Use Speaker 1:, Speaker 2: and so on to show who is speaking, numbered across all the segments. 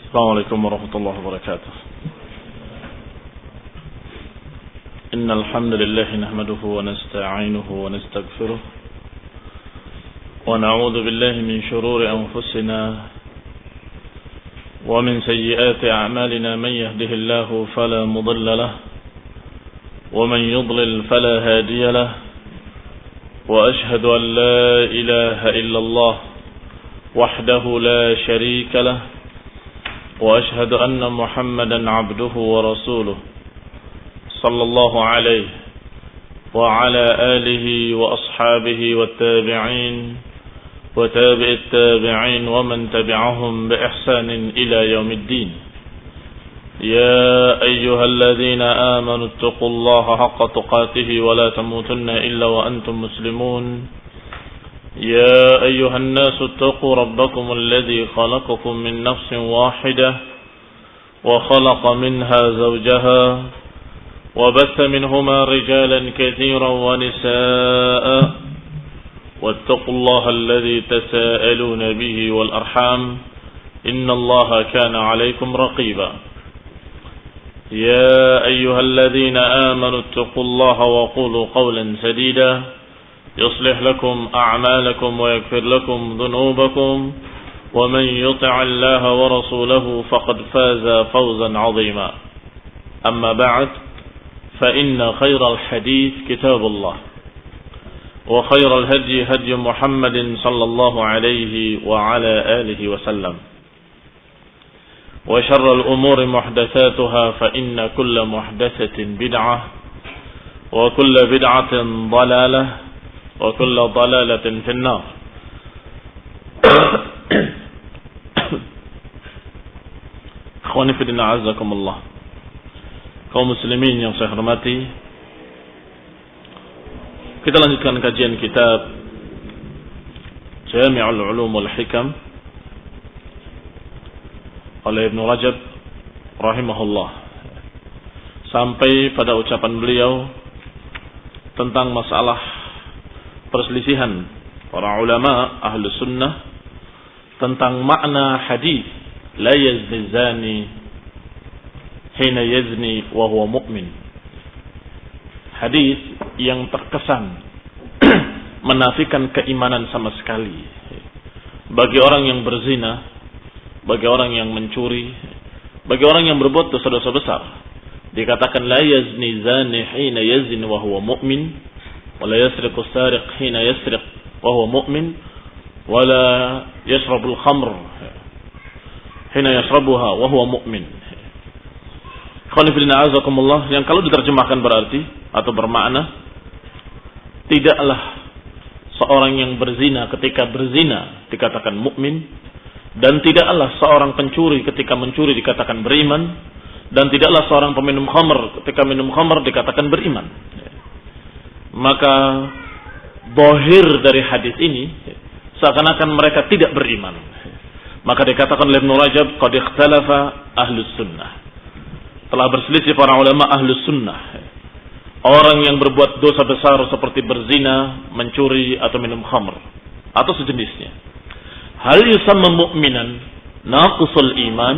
Speaker 1: السلام عليكم ورحمة الله وبركاته. إن الحمد لله نحمده ونستعينه ونستغفره ونعوذ بالله من شرور أنفسنا ومن سيئات أعمالنا. من يهده الله فلا مضل له ومن يضلل فلا هادي له وأشهد أن لا إله إلا الله وحده لا شريك له وأشهد أن محمدا عبده ورسوله صلى الله عليه وعلى آله وأصحابه والتابعين وتابع التابعين ومن تبعهم بإحسان إلى يوم الدين. يا أيها الذين آمنوا اتقوا الله حق تقاته ولا تموتن إلا وأنتم مسلمون. يا أيها الناس اتقوا ربكم الذي خلقكم من نفس واحدة وخلق منها زوجها وبث منهما رجالا كثيرا ونساء واتقوا الله الذي تساءلون به والأرحام إن الله كان عليكم رقيبا. يا أيها الذين آمنوا اتقوا الله وقولوا قولا سديدا يصلح لكم أعمالكم ويغفر لكم ذنوبكم ومن يطع الله ورسوله فقد فاز فوزا عظيما. أما بعد فإن خير الحديث كتاب الله وخير الهدي هدي محمد صلى الله عليه وعلى آله وسلم وشر الأمور محدثاتها فإن كل محدثة بدعة وكل بدعة ضلالة وكل ضلالة في النار. Ikhwani fi din a'azzakumullah. Kaum muslimin yang saya hormati, kita lanjutkan kajian kitab Jami'ul Ulum wal Hikam oleh Ibnu Rajab rahimahullah, sampai pada ucapan beliau tentang masalah perselisihan para ulama ahlu sunnah tentang makna hadis la yazni zani hina yazni wa huwa mu'min. Hadis yang terkesan menafikan keimanan sama sekali bagi orang yang berzina, bagi orang yang mencuri, bagi orang yang berbuat dosa-dosa besar. Dikatakan la yazni zani hina yazni wa huwa mu'min, ولا يسرق السارق حين يسرق وهو مؤمن ولا يشرب الخمر حين يشربها وهو مؤمن. Khonifilina azakumullah, yang kalau diterjemahkan berarti atau bermakna tidaklah seorang yang berzina ketika berzina dikatakan mukmin, dan tidaklah seorang pencuri ketika mencuri dikatakan beriman, dan tidaklah seorang peminum khamr ketika minum khamr dikatakan beriman. Maka zahir dari hadis ini seakan-akan mereka tidak beriman. Maka dikatakan oleh Ibnu Rajab qad ikhtalafa ahlus sunnah, telah berselisih para ulama ahlus sunnah. Orang yang berbuat dosa besar seperti berzina, mencuri atau minum khamr atau sejenisnya, hal yusamma mu'minan naqisul iman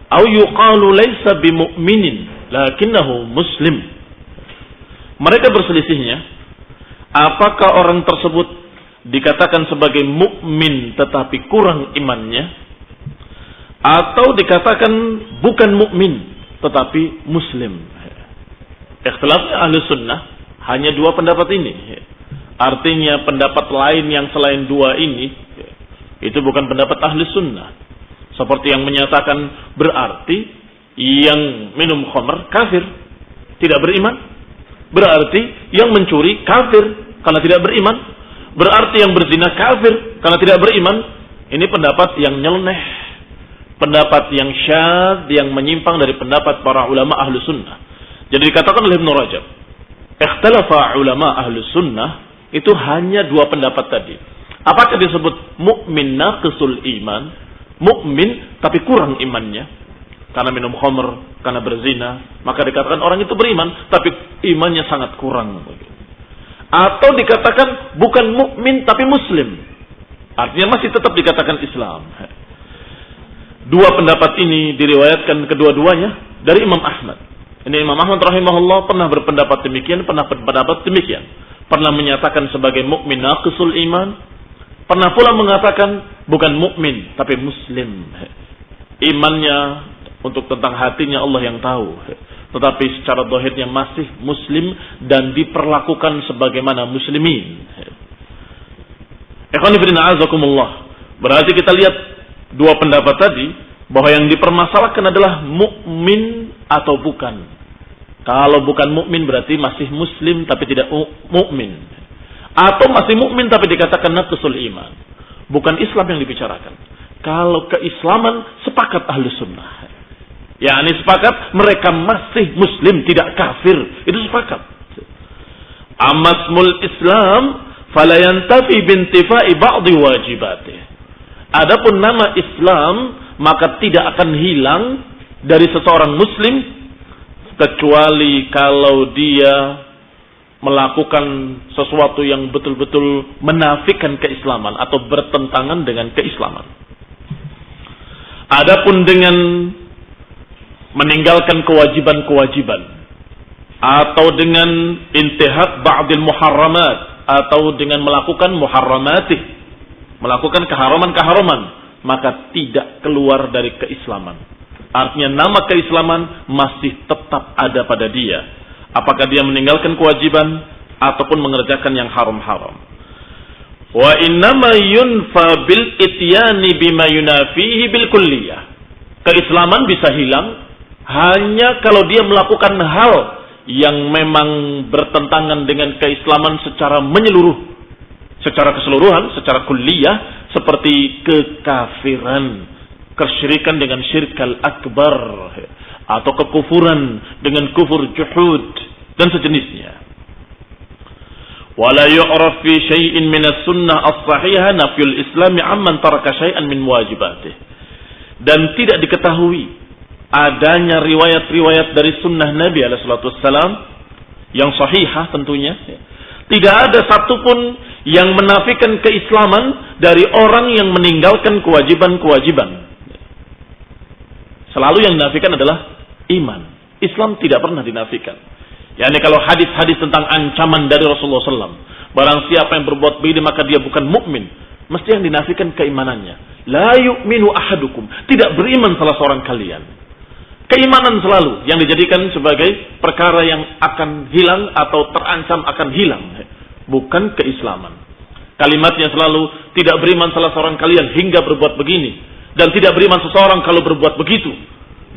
Speaker 1: aw yuqalu laysa bimu'minin lakinnahu muslim. Mereka berselisihnya, apakah orang tersebut dikatakan sebagai mukmin tetapi kurang imannya, atau dikatakan bukan mukmin tetapi muslim. Ikhtilafnya ahli sunnah hanya dua pendapat ini. Artinya pendapat lain yang selain dua ini itu bukan pendapat ahli sunnah. Seperti yang menyatakan berarti yang minum khamr kafir, tidak beriman. Berarti yang mencuri kafir karena tidak beriman. Berarti yang berzina kafir karena tidak beriman. Ini pendapat yang nyeleneh, pendapat yang syadz, yang menyimpang dari pendapat para ulama ahlu sunnah. Jadi dikatakan oleh Ibnu Rajab, ikhtalafa ulama ahlu sunnah, itu hanya dua pendapat tadi. Apakah disebut mukmin naqisul iman, mukmin tapi kurang imannya karena minum khamr, karena berzina, maka dikatakan orang itu beriman tapi imannya sangat kurang. Atau dikatakan bukan mukmin tapi muslim, artinya masih tetap dikatakan Islam. Dua pendapat ini diriwayatkan kedua-duanya dari Imam Ahmad. Ini Imam Ahmad rahimahullah pernah berpendapat demikian, pernah berpendapat demikian. Pernah menyatakan sebagai mukmin naqisul iman, pernah pula mengatakan bukan mukmin tapi muslim. Imannya untuk tentang hatinya Allah yang tahu. Tetapi secara zahirnya masih muslim dan diperlakukan sebagaimana muslimin. Ikhwan fillah azakumullah. Berarti kita lihat dua pendapat tadi bahwa yang dipermasalahkan adalah mukmin atau bukan. Kalau bukan mukmin berarti masih muslim tapi tidak mukmin. Atau masih mukmin tapi dikatakan naqisul iman. Bukan Islam yang dibicarakan. Kalau keislaman sepakat ahlu sunnah. yakni sepakat mereka masih muslim tidak kafir. Itu sepakat. Amasmul Islam fala yantafi bintifai ba'dhi wajibatih. Adapun nama Islam maka tidak akan hilang dari seseorang muslim kecuali kalau dia melakukan sesuatu yang betul-betul menafikan keislaman atau bertentangan dengan keislaman. Adapun dengan meninggalkan kewajiban-kewajiban atau dengan intihak ba'dil muharramat atau dengan melakukan muharramatih, melakukan keharaman-keharaman, maka tidak keluar dari keislaman. Artinya nama keislaman masih tetap ada pada dia. Apakah dia meninggalkan kewajiban ataupun mengerjakan yang haram-haram. Wa innama yunfa bil ityani bima yunafihi bil kulliyah. Keislaman bisa hilang hanya kalau dia melakukan hal yang memang bertentangan dengan keislaman secara menyeluruh, secara keseluruhan, secara kulliyah, seperti kekafiran, kesyirikan dengan syirkal akbar, atau kekufuran dengan kufur juhud dan sejenisnya. Wala yu'raf fi syai'in min as-sunnah as-sahihah nafyul islami amman taraka syai'an min wajibatih. Dan tidak diketahui adanya riwayat-riwayat dari sunnah Nabi alaihi salatu wassalam yang sahihah tentunya. Tidak ada satupun yang menafikan keislaman dari orang yang meninggalkan kewajiban-kewajiban. Selalu yang dinafikan adalah iman. Islam tidak pernah dinafikan. Yani kalau hadis-hadis tentang ancaman dari Rasulullah SAW, barang siapa yang berbuat begini maka dia bukan mukmin, mesti yang dinafikan keimanannya. La yu'minu ahadukum, tidak beriman salah seorang kalian. Keimanan selalu yang dijadikan sebagai perkara yang akan hilang atau terancam akan hilang, bukan keislaman. Kalimatnya selalu tidak beriman salah seorang kalian hingga berbuat begini. Dan tidak beriman seseorang kalau berbuat begitu.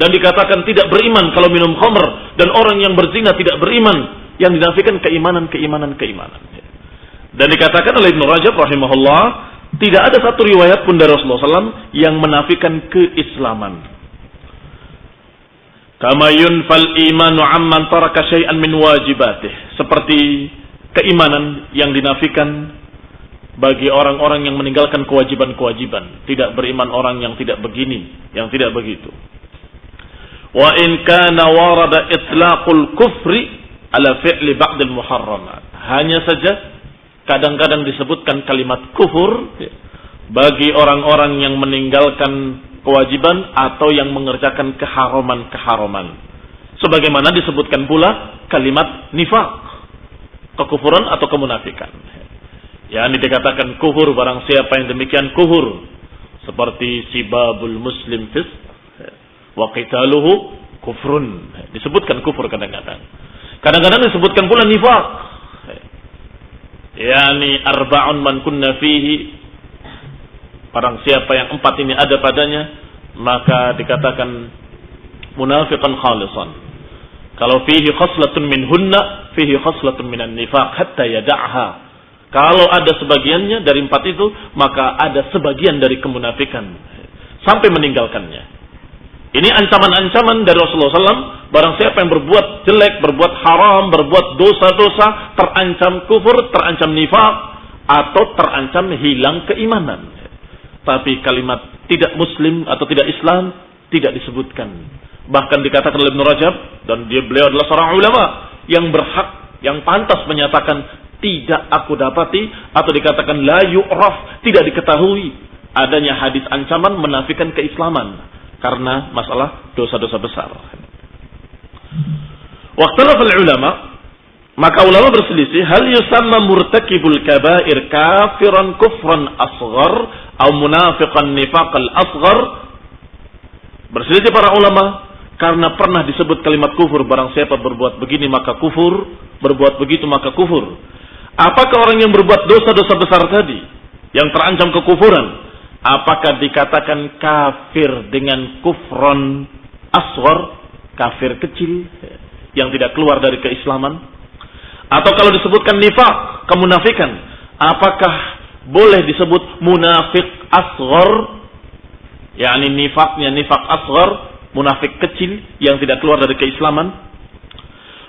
Speaker 1: Dan dikatakan tidak beriman kalau minum khamr. Dan orang yang berzina tidak beriman. Yang dinafikan keimanan. Dan dikatakan oleh Ibnu Rajab rahimahullah, tidak ada satu riwayat pun dari Rasulullah SAW yang menafikan keislaman. Kama yunfal imanu amman taraka syai'an min wajibatih. Seperti keimanan yang dinafikan bagi orang-orang yang meninggalkan kewajiban-kewajiban. Tidak beriman orang yang tidak begini, yang tidak begitu. Wa in kana warada itlaqul kufri ala fi'li ba'dil muharramat. Hanya saja kadang-kadang disebutkan kalimat kufur bagi orang-orang yang meninggalkan kewajiban atau yang mengerjakan keharaman-keharaman. Sebagaimana disebutkan pula kalimat nifaq, kekufuran atau kemunafikan. Ini dikatakan kufur barang siapa yang demikian kufur. Seperti sibabul muslim fisq wa qitaluhu kufrun. Disebutkan kufur kadang-kadang. Kadang-kadang disebutkan pula nifaq. Arba'un man kunna fihi. Barang siapa yang 4 ini ada padanya, maka dikatakan munafiqan khalisan. Kalau fihi khaslatun minhunna, fihi khaslatun minan nifaq hatta yada'ha. Kalau ada sebagiannya dari 4 itu, maka ada sebagian dari kemunafikan sampai meninggalkannya. Ini ancaman-ancaman dari Rasulullah SAW. Barang siapa yang berbuat jelek, berbuat haram, berbuat dosa-dosa, terancam kufur, terancam nifaq, atau terancam hilang keimanan. Tapi kalimat tidak muslim atau tidak Islam tidak disebutkan. Bahkan dikatakan oleh Ibnu Rajab, dan beliau adalah seorang ulama yang berhak, yang pantas menyatakan tidak aku dapati, atau dikatakan la yu'raf, tidak diketahui adanya hadis ancaman menafikan keislaman. karena masalah dosa-dosa besar. Waqtalafal ulama, maka ulama berselisih, hal yusamma murtakibul kaba'ir kafiran kufran asghar atau munafiqan nifaqal asghar. Berselisih para ulama karena pernah disebut kalimat kufur, barang siapa berbuat begini maka kufur, berbuat begitu maka kufur. Apakah orang yang berbuat dosa-dosa besar tadi yang terancam kekufuran, apakah dikatakan kafir dengan kufran asghar, kafir kecil yang tidak keluar dari keislaman? Atau kalau disebutkan nifaq, kemunafikan, apakah boleh disebut munafik asghar, yakni nifaqnya nifaq asghar, munafik kecil yang tidak keluar dari keislaman?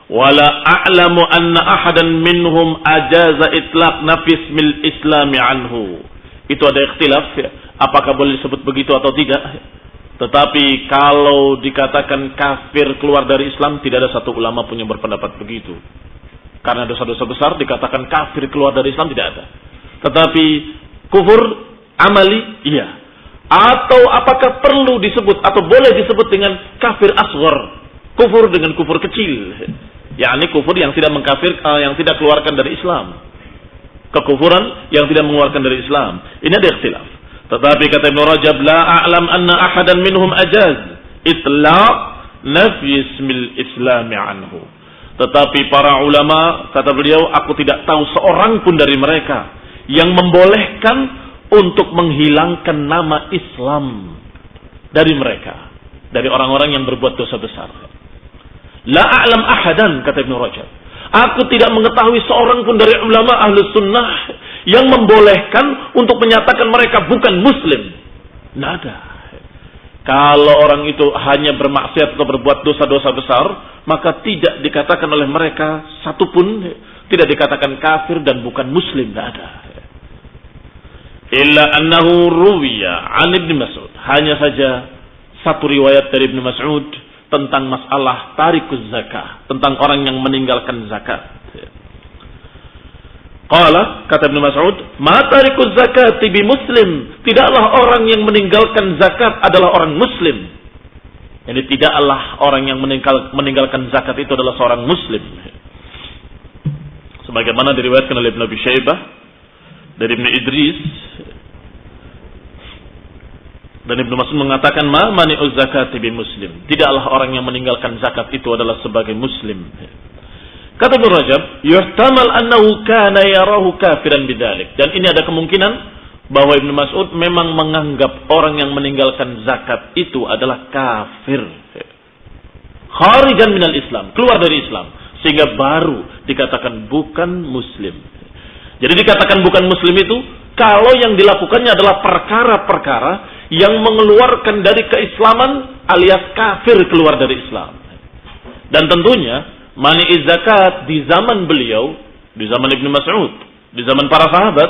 Speaker 1: Wala a'lamu anna ahadan minhum ajaza itlaq nafis mil islami anhu. Itu ada ikhtilaf ya, apakah boleh disebut begitu atau tidak. Tetapi kalau dikatakan kafir keluar dari Islam, tidak ada satu ulama pun yang berpendapat begitu. Karena dosa-dosa besar dikatakan kafir keluar dari Islam tidak ada. Tetapi kufur amali, iya. Atau apakah perlu disebut atau boleh disebut dengan kafir asghar, kufur dengan kufur kecil, yakni kufur yang tidak yang tidak keluarkan dari Islam, kekufuran yang tidak mengeluarkan dari Islam. Ini ada ikhtilaf. Tetapi kata Ibnu Rajab, la a'lam anna ahadan minhum ajaz itlaq nafyi ismil islami anhu. Tetapi para ulama, kata beliau, aku tidak tahu seorang pun dari mereka yang membolehkan untuk menghilangkan nama Islam dari mereka, dari orang-orang yang berbuat dosa besar. La a'lam ahadan, kata Ibnu Rajab, aku tidak mengetahui seorang pun dari ulama Ahlus Sunnah yang membolehkan untuk menyatakan mereka bukan Muslim. Tidak ada. Kalau orang itu hanya bermaksiat atau berbuat dosa-dosa besar, maka tidak dikatakan oleh mereka satupun, tidak dikatakan kafir dan bukan Muslim. Tidak ada. Illa annahu ruwiya an Ibnu Mas'ud. Hanya saja satu riwayat dari Ibnu Mas'ud tentang masalah tarikuz zakah, tentang orang yang meninggalkan zakat. Qala, kata Ibnu Mas'ud, ma tarikuz zakati bi muslim. Tidaklah orang yang meninggalkan zakat adalah orang muslim. Jadi tidaklah orang yang meninggalkan zakat itu adalah seorang muslim. Sebagaimana diriwayatkan oleh Ibnu Abi Syaibah dari Ibnu Idris, dan Ibnu Mas'ud mengatakan, ma mani'uz zakati bi muslim. Tidaklah orang yang meninggalkan zakat itu adalah sebagai muslim. Kata Ibnu Rajab, yuhtamal annahu kana yarahu kafiran bidzalik. Dan ini ada kemungkinan bahwa Ibnu Mas'ud memang menganggap orang yang meninggalkan zakat itu adalah kafir, kharijan minal Islam, keluar dari Islam, sehingga baru dikatakan bukan muslim. Jadi dikatakan bukan muslim itu kalau yang dilakukannya adalah perkara-perkara yang mengeluarkan dari keislaman alias kafir keluar dari Islam. Dan tentunya mani'iz zakat di zaman beliau, di zaman Ibnu Mas'ud, di zaman para sahabat,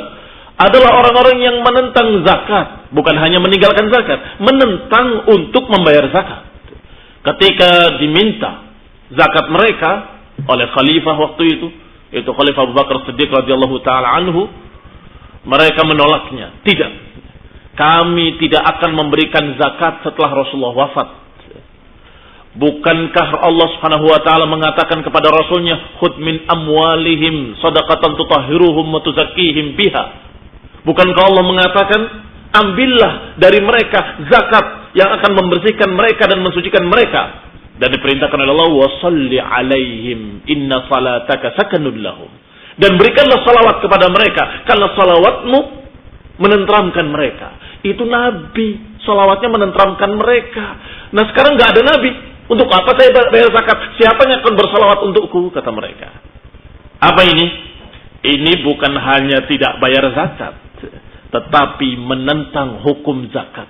Speaker 1: adalah orang-orang yang menentang zakat. Bukan hanya meninggalkan zakat, menentang untuk membayar zakat. Ketika diminta zakat mereka oleh khalifah waktu itu Khalifah Abu Bakar Siddiq radhiyallahu taala anhu, mereka menolaknya. Tidak, kami tidak akan memberikan zakat setelah Rasulullah wafat. Bukankah Allah Subhanahu wa taala mengatakan kepada Rasulnya, khudh min amwalihim shadaqatan tutahhiruhum wa tuzakkihim biha. Bukankah Allah mengatakan, ambillah dari mereka zakat yang akan membersihkan mereka dan mensucikan mereka. Dan diperintahkan oleh Allah, wa shalli alaihim inna salataka sakanun lahum. Dan berikanlah salawat kepada mereka, karena salawatmu menenteramkan mereka. Itu Nabi, salawatnya menenteramkan mereka. Nah sekarang nggak ada Nabi, untuk apa saya bayar zakat? Siapa yang akan bersalawat untukku? Kata mereka. Apa ini? Ini bukan hanya tidak bayar zakat, tetapi menentang hukum zakat.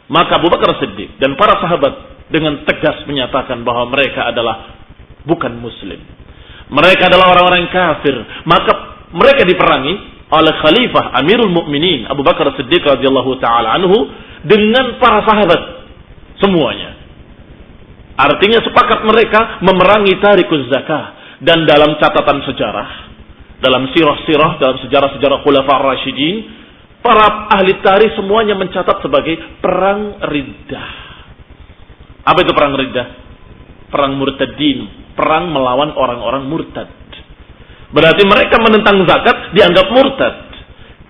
Speaker 1: Maka Abu Bakar Siddiq dan para sahabat dengan tegas menyatakan bahwa mereka adalah bukan muslim. Mereka adalah orang-orang kafir. Maka mereka diperangi oleh Khalifah Amirul Mukminin Abu Bakar Siddiq radhiyallahu taala anhu dengan para sahabat semuanya. Artinya sepakat mereka memerangi tarikuz zakah. Dan dalam catatan sejarah, dalam sirah-sirah, dalam sejarah-sejarah Khulafa ar-Rasyidin, para ahli tarikh semuanya mencatat sebagai perang riddah. Apa itu perang riddah? Perang murtadin, perang melawan orang-orang murtad. Berarti mereka menentang zakat dianggap murtad.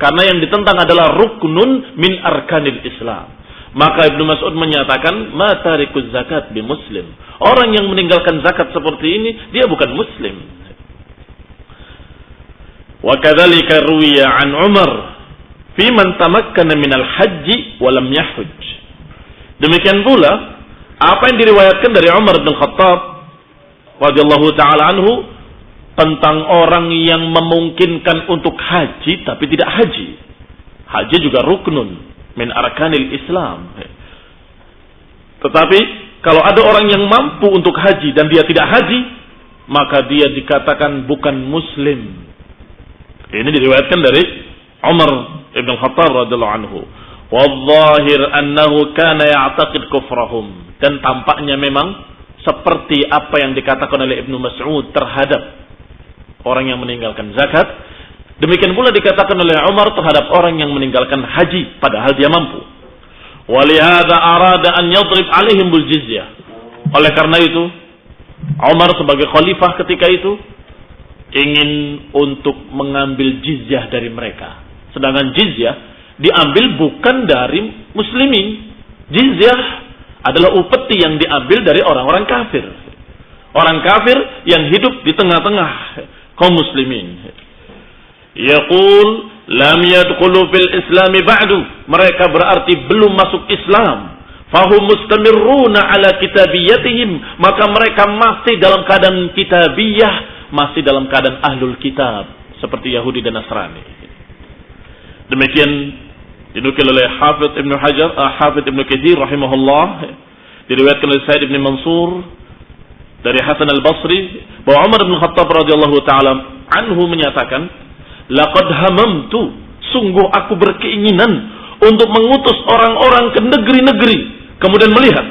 Speaker 1: Karena yang ditentang adalah ruknun min arkanil Islam. Maka Ibnu Mas'ud menyatakan, ma tarikuz zakat bi muslim. Orang yang meninggalkan zakat seperti ini, dia bukan muslim. Wa kadzalika ruwiya an Umar fi man tamakkana minal hajji wa lam yahujj. Demikian pula apa yang diriwayatkan dari Umar bin Khattab radhiyallahu taala anhu tentang orang yang memungkinkan untuk haji tapi tidak haji. Haji juga ruknun min arkanil Islam. Tetapi kalau ada orang yang mampu untuk haji dan dia tidak haji, maka dia dikatakan bukan muslim. Ini diriwayatkan dari Umar bin Khattab radhiyallahu anhu. Wadzahir annahu kana ya'taqid kufrahum. Dan tampaknya memang seperti apa yang dikatakan oleh Ibnu Mas'ud terhadap orang yang meninggalkan zakat, demikian pula dikatakan oleh Umar terhadap orang yang meninggalkan haji padahal dia mampu. Walihada arada an yadrib alaihim bil jizyah. Oleh karena itu, Umar sebagai khalifah ketika itu ingin untuk mengambil jizyah dari mereka. Sedangkan jizyah diambil bukan dari muslimin. Jizyah adalah upeti yang diambil dari orang-orang kafir. Orang kafir yang hidup di tengah-tengah kaum muslimin. Yaqul lam yadkhulu fil islami ba'du. Mereka berarti belum masuk Islam. Fahum mustamirruna ala kitabiyatihim. Maka mereka masih dalam keadaan kitabiyah, masih dalam keadaan ahlul kitab seperti Yahudi dan Nasrani. Demikian dinukil oleh Hafidz Ibnu Hajar, Hafidz Ibnu Katsir rahimahullah, diriwayatkan oleh Sa'id bin Mansur dari Hasan al-Basri bahwa Umar bin Khattab radhiyallahu taala anhu menyatakan, laqad hamamtu, sungguh aku berkeinginan untuk mengutus orang-orang ke negeri-negeri, kemudian melihat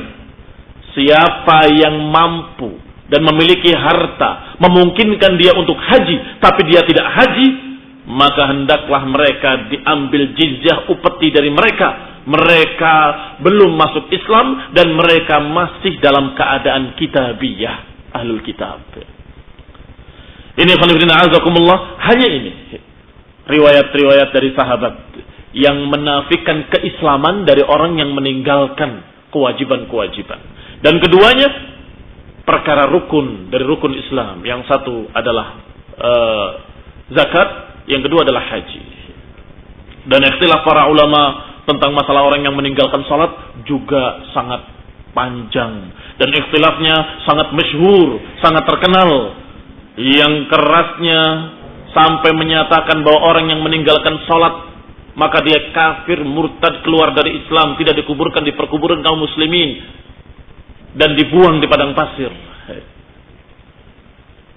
Speaker 1: siapa yang mampu dan memiliki harta memungkinkan dia untuk haji tapi dia tidak haji, maka hendaklah mereka diambil jizyah upeti dari mereka. Mereka belum masuk Islam dan mereka masih dalam keadaan kitabiyah, ahlul kitab. Ini khonifidina azakumullah, hanya ini riwayat-riwayat dari sahabat yang menafikan keislaman dari orang yang meninggalkan kewajiban-kewajiban. Dan keduanya perkara rukun dari rukun Islam. Yang satu adalah zakat, yang kedua adalah haji. Dan ikhtilaf para ulama tentang masalah orang yang meninggalkan salat juga sangat panjang. Dan ikhtilafnya sangat masyhur, sangat terkenal. Yang kerasnya sampai menyatakan bahwa orang yang meninggalkan salat maka dia kafir, murtad, keluar dari Islam, tidak dikuburkan di perkuburan kaum muslimin dan dibuang di padang pasir.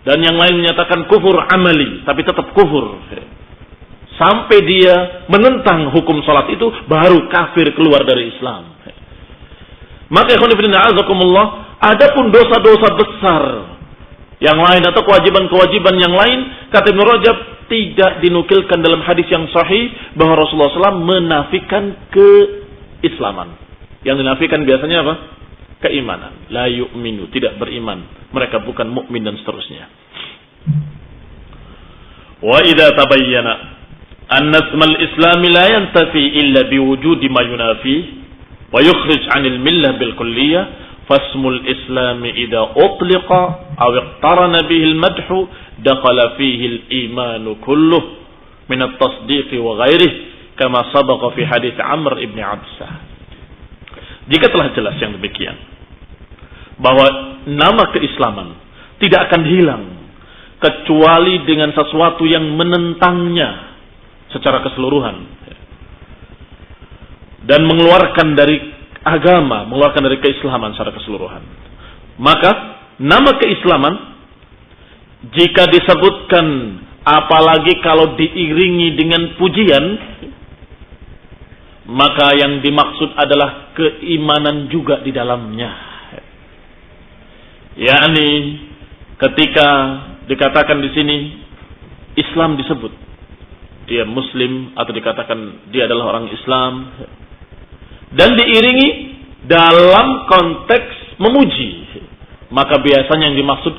Speaker 1: Dan yang lain menyatakan kufur amali, tapi tetap kufur. Sampai dia menentang hukum salat itu, baru kafir keluar dari Islam. Maka ikhwan fillah azakumullah, adapun dosa-dosa besar yang lain atau kewajiban-kewajiban yang lain, kata Ibnu Rajab, tidak dinukilkan dalam hadis yang sahih bahwa Rasulullah SAW menafikan keislaman. Yang dinafikan biasanya apa? Keimanan. La yu'minu, tidak beriman. Mereka bukan mukmin dan seterusnya. Wa idza tabayyana anna ismal Islam la yantafi illa biwujudi ma yunafi wa yukhrij 'anil millah bil kulliyah fasmul Islam idza utliqa aw iqtarana bihi al madhu dakhala fihi al iman kulluh min at tasdiq wa ghairihi kama sabaqa fi hadits Amr ibn Absah. Jika telah jelas yang demikian bahwa nama keislaman tidak akan hilang kecuali dengan sesuatu yang menentangnya secara keseluruhan dan mengeluarkan dari agama, mengeluarkan dari keislaman secara keseluruhan. Maka nama keislaman jika disebutkan, apalagi kalau diiringi dengan pujian, maka yang dimaksud adalah keimanan juga di dalamnya. Yakni ketika dikatakan di sini Islam disebut, dia Muslim atau dikatakan dia adalah orang Islam, dan diiringi dalam konteks memuji, maka biasanya yang dimaksud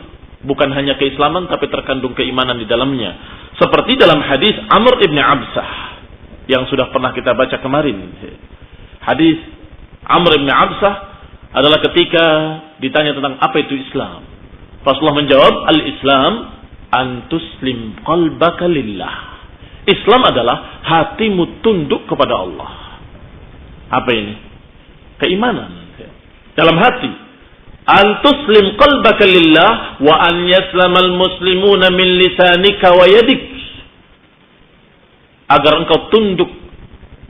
Speaker 1: bukan hanya keislaman tapi terkandung keimanan di dalamnya. Seperti dalam hadis Amr ibn Absah yang sudah pernah kita baca kemarin. Hadis Amr ibn Absah adalah ketika ditanya tentang apa itu Islam. Rasulullah menjawab, al-Islam an tuslim qalbaka lillah. Islam adalah hatimu tunduk kepada Allah. Apa ini? Keimanan dalam hati. An tuslim qalbaka lillah wa an yaslamal muslimuna min lisanika wa yadik. Agar engkau tunduk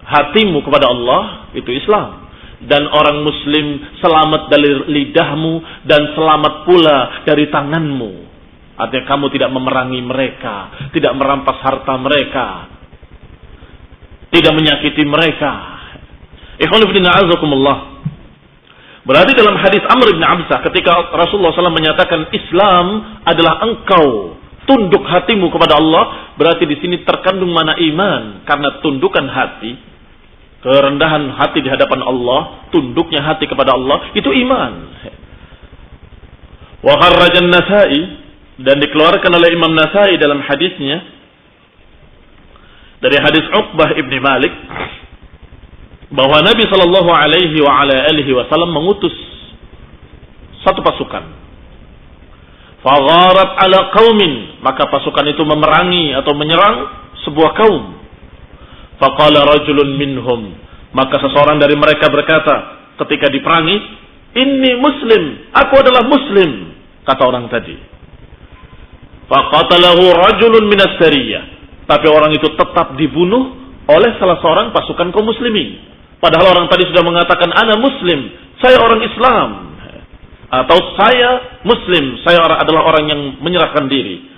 Speaker 1: hatimu kepada Allah, itu Islam. Dan orang muslim selamat dari lidahmu dan selamat pula dari tanganmu. Artinya kamu tidak memerangi mereka, tidak merampas harta mereka, tidak menyakiti mereka. Ikhwan fillah azakumullah. Berarti dalam hadis Amr bin Absah ketika Rasulullah SAW menyatakan Islam adalah engkau tunduk hatimu kepada Allah, berarti di sini terkandung mana iman, karena tundukan hati, kerendahan hati di hadapan Allah, tunduknya hati kepada Allah, itu iman. Wa kharrajan Nasa'i, dan dikeluarkan oleh Imam Nasai dalam hadisnya dari hadis Uqbah ibn Malik bahwa Nabi sallallahu alaihi wa ala alihi wasallam mengutus satu pasukan. Fagharat ala qaumin, maka pasukan itu memerangi atau menyerang sebuah kaum. Faqala rajulun minhum, maka seseorang dari mereka berkata ketika diperangi, "Inni muslim, aku adalah muslim," kata orang tadi. Faqatalahu rajulun minas sariyah, tapi orang itu tetap dibunuh oleh salah seorang pasukan kaum muslimin. Padahal orang tadi sudah mengatakan ana muslim, saya orang Islam, atau saya muslim, saya adalah orang yang menyerahkan diri.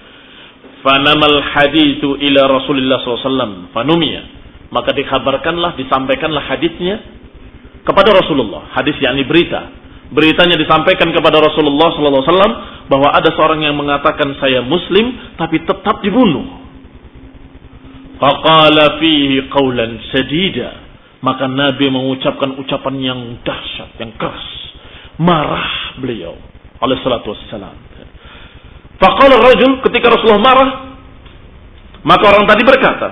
Speaker 1: Fanamal hadithu ila Rasulillah SAW fanumiya, maka dikabarkanlah, disampaikanlah hadisnya kepada Rasulullah. Hadis yakni berita. Beritanya disampaikan kepada Rasulullah SAW bahwa ada seorang yang mengatakan saya muslim tapi tetap dibunuh. Faqala fihi qawlan sadida, maka Nabi mengucapkan ucapan yang dahsyat, yang keras. Marah beliau alaihi salatu wassalam. Faqala rajul, ketika Rasulullah marah, maka orang tadi berkata,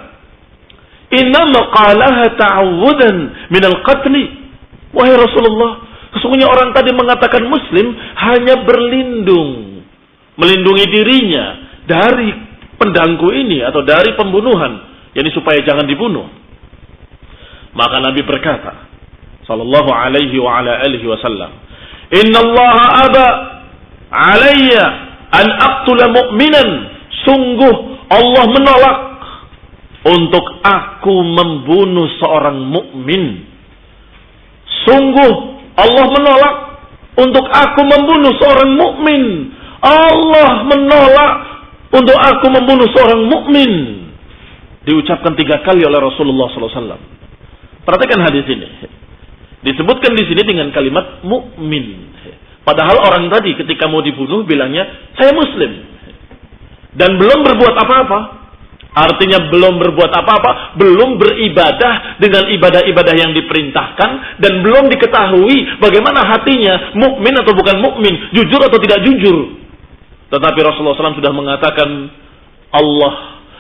Speaker 1: "Innama qalaha ta'awudan minal qatli." Wahai Rasulullah, sesungguhnya orang tadi mengatakan muslim hanya berlindung, melindungi dirinya dari pendangku ini atau dari pembunuhan, yakni supaya jangan dibunuh. Maka Nabi berkata sallallahu alaihi wa ala alihi wasallam, "Innallaha aba alayya an aqtula mu'minan." Sungguh Allah menolak untuk aku membunuh seorang mukmin. Sungguh Allah menolak untuk aku membunuh seorang mukmin. Allah menolak untuk aku membunuh seorang mukmin. Diucapkan 3 kali oleh Rasulullah SAW. Perhatikan hadis ini. Disebutkan di sini dengan kalimat mukmin. Padahal orang tadi ketika mau dibunuh bilangnya saya muslim dan belum berbuat apa-apa. Artinya belum berbuat apa-apa, belum beribadah dengan ibadah-ibadah yang diperintahkan, dan belum diketahui bagaimana hatinya, mukmin atau bukan mukmin, jujur atau tidak jujur. Tetapi Rasulullah SAW sudah mengatakan Allah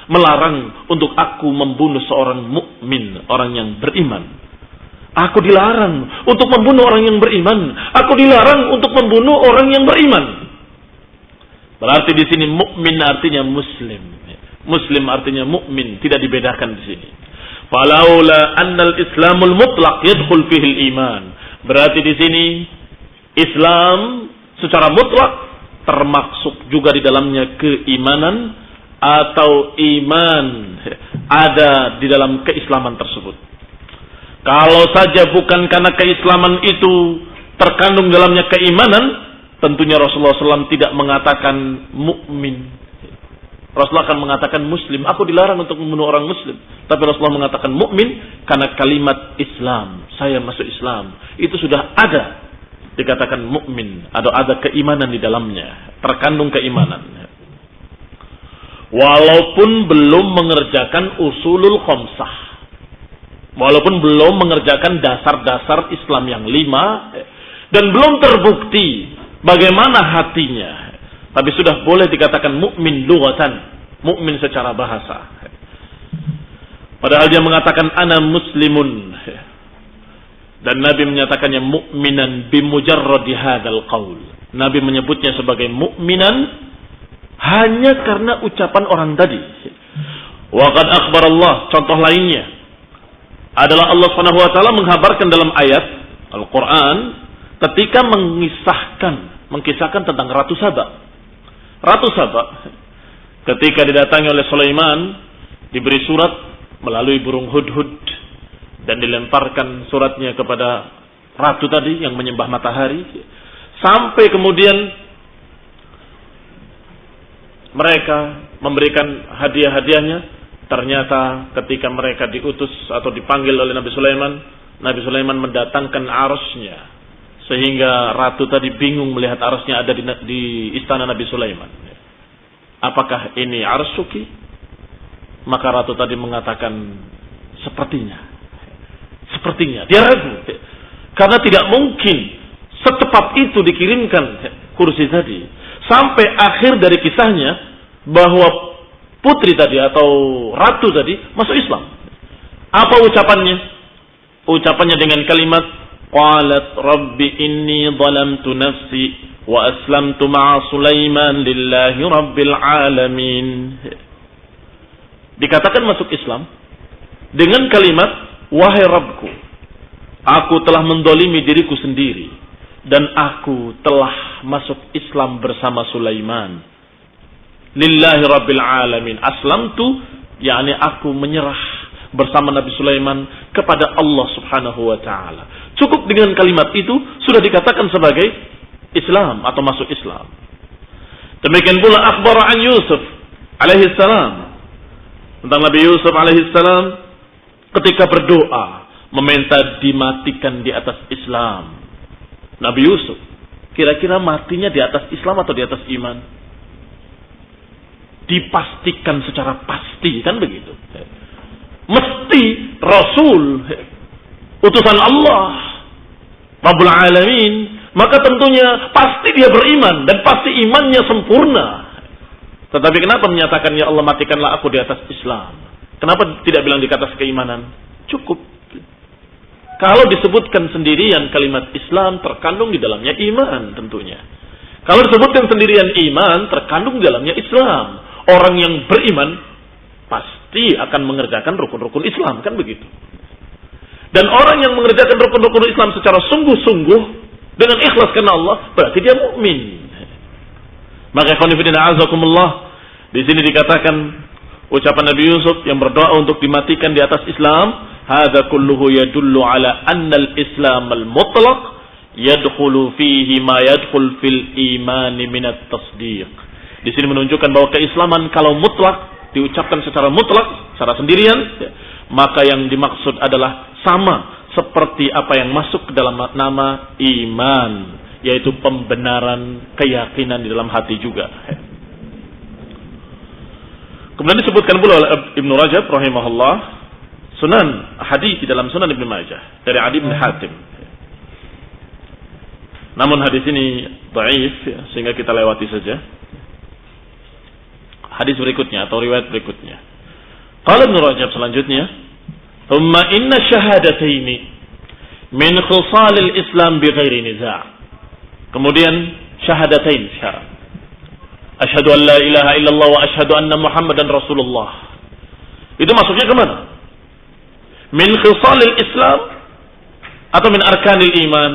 Speaker 1: melarang untuk aku membunuh seorang mukmin, orang yang beriman. Aku dilarang untuk membunuh orang yang beriman. Aku dilarang untuk membunuh orang yang beriman. Berarti di sini mukmin artinya muslim. Muslim artinya mukmin, tidak dibedakan di sini. Falaula annal Islamul mutlaq yadkhul fihi iman. Berarti di sini Islam secara mutlak termasuk juga di dalamnya keimanan atau iman ada di dalam keislaman tersebut. Kalau saja bukan karena keislaman itu terkandung dalamnya keimanan, tentunya Rasulullah SAW tidak mengatakan mukmin. Rasulullah akan mengatakan muslim. Aku dilarang untuk membunuh orang muslim. Tapi Rasulullah mengatakan mukmin karena kalimat Islam. Saya masuk Islam. Itu sudah ada. Dikatakan mukmin. Ada keimanan di dalamnya. Terkandung keimanan. Walaupun belum mengerjakan usulul khamsah. Walaupun belum mengerjakan dasar-dasar Islam yang 5. dan belum terbukti bagaimana hatinya, tapi sudah boleh dikatakan mukmin lughatan, mukmin secara bahasa. Padahal dia mengatakan ana muslimun, dan Nabi menyatakannya mukminan bimujarradi hadzal qaul. Nabi menyebutnya sebagai mukminan hanya karena ucapan orang tadi. Wa qad akhbar Allah, contoh lainnya adalah Allah Subhanahu wa taala menghabarkan dalam ayat Al-Qur'an ketika mengkisahkan tentang Ratu Saba. Ratu Saba ketika didatangi oleh Sulaiman, diberi surat melalui burung hudhud dan dilemparkan suratnya kepada ratu tadi yang menyembah matahari, sampai kemudian mereka memberikan hadiah-hadiahnya. Ternyata ketika mereka diutus atau dipanggil oleh Nabi Sulaiman mendatangkan arasnya, sehingga ratu tadi bingung melihat arasnya ada di istana Nabi Sulaiman. Apakah ini arsuki? Maka ratu tadi mengatakan sepertinya. Dia ragu, karena tidak mungkin secepat itu dikirimkan kursi tadi. Sampai akhir dari kisahnya bahwa putri tadi atau ratu tadi masuk Islam. Apa ucapannya? Ucapannya dengan kalimat qalat rabbi inni zalamtu nafsi wa aslamtu ma'a Sulaiman lillahi rabbil alamin. Dikatakan masuk Islam dengan kalimat wahai Rabbku, aku telah mendolimi diriku sendiri dan aku telah masuk Islam bersama Sulaiman. Lillahi rabbil alamin. Aslamtu, yakni aku menyerah bersama Nabi Sulaiman kepada Allah Subhanahu wa taala. Cukup dengan kalimat itu sudah dikatakan sebagai Islam atau masuk Islam. Demikian pula akhbar an Yusuf alaihi salam, tentang Nabi Yusuf alaihi salam ketika berdoa meminta dimatikan di atas Islam. Nabi Yusuf kira-kira matinya di atas Islam atau di atas iman? Dipastikan secara pasti, kan begitu. Mesti Rasul, utusan Allah, Rabbul Alamin, maka tentunya pasti dia beriman dan pasti imannya sempurna. Tetapi kenapa menyatakan ya Allah matikanlah aku di atas Islam? Kenapa tidak bilang di atas keimanan? Cukup. Kalau disebutkan sendirian kalimat Islam terkandung di dalamnya iman tentunya. Kalau disebutkan sendirian iman terkandung di dalamnya Islam. Orang yang beriman pasti akan mengerjakan rukun-rukun Islam, kan begitu. Dan orang yang mengerjakan rukun-rukun Islam secara sungguh-sungguh dengan ikhlas karena Allah, berarti dia mukmin. Maka ikhwan fillah azakumullah, di sini dikatakan ucapan Nabi Yusuf yang berdoa untuk dimatikan di atas Islam, hadza kulluhu yadullu ala anna al-Islam al-mutlaq yadkhulu fihi ma yadkhul fil iman min at-tasdiq. Di sini menunjukkan bahwa keislaman kalau mutlak, diucapkan secara mutlak, secara sendirian, maka yang dimaksud adalah sama seperti apa yang masuk ke dalam nama iman, yaitu pembenaran keyakinan di dalam hati juga. Kemudian disebutkan pula oleh Ibnu Rajab rahimahullah sunan hadis di dalam Sunan Ibnu Majah dari Adi bin Hatim. Namun hadis ini dhaif, sehingga kita lewati saja. Hadis berikutnya atau riwayat berikutnya. Qala Ibnu Rajab selanjutnya, "Tsumma inna syahadataini min khisalil Islam bighairi niza'." Kemudian syahadatain syarat. Asyhadu an la ilaha illallah wa asyhadu anna Muhammadan Rasulullah. Itu masuknya ke mana? Min khisalil Islam atau min arkanil iman?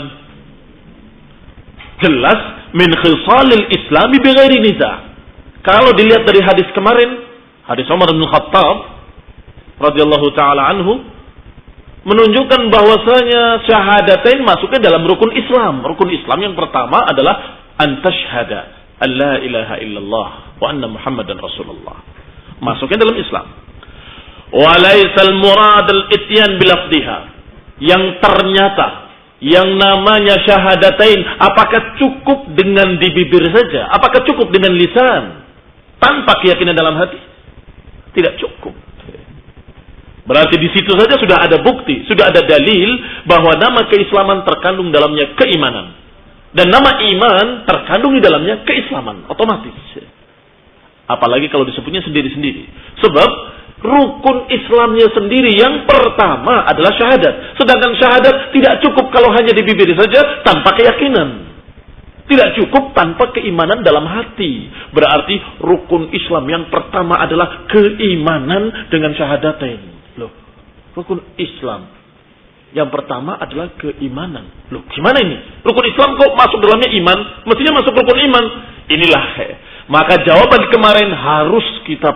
Speaker 1: Jelas min khisalil Islam bighairi niza'. Kalau dilihat dari hadis kemarin, hadis Umar bin Khattab radhiyallahu taala anhu menunjukkan bahwasanya syahadatain masuknya dalam rukun Islam. Rukun Islam yang pertama adalah antashhada alla ilaha illallah wa anna Muhammadan Rasulullah. Masuknya dalam Islam. Wa laysal murad al-ityan bilafdhiha. Yang ternyata yang namanya syahadatain apakah cukup dengan di bibir saja? Apakah cukup dengan lisan? Tanpa keyakinan dalam hati? Tidak cukup. Berarti di situ saja sudah ada bukti, sudah ada dalil bahwa nama keislaman terkandung dalamnya keimanan. Dan nama iman terkandung di dalamnya keislaman, otomatis. Apalagi kalau disebutnya sendiri-sendiri. Sebab rukun Islamnya sendiri yang pertama adalah syahadat. Sedangkan syahadat tidak cukup kalau hanya di bibir saja tanpa keyakinan. Tidak cukup tanpa keimanan dalam hati. Berarti rukun Islam yang pertama adalah keimanan dengan syahadatain. Loh, rukun Islam yang pertama adalah keimanan. Loh, gimana ini? Rukun Islam kok masuk dalamnya iman? Mestinya masuk rukun iman. Inilah. Maka jawaban kemarin harus kita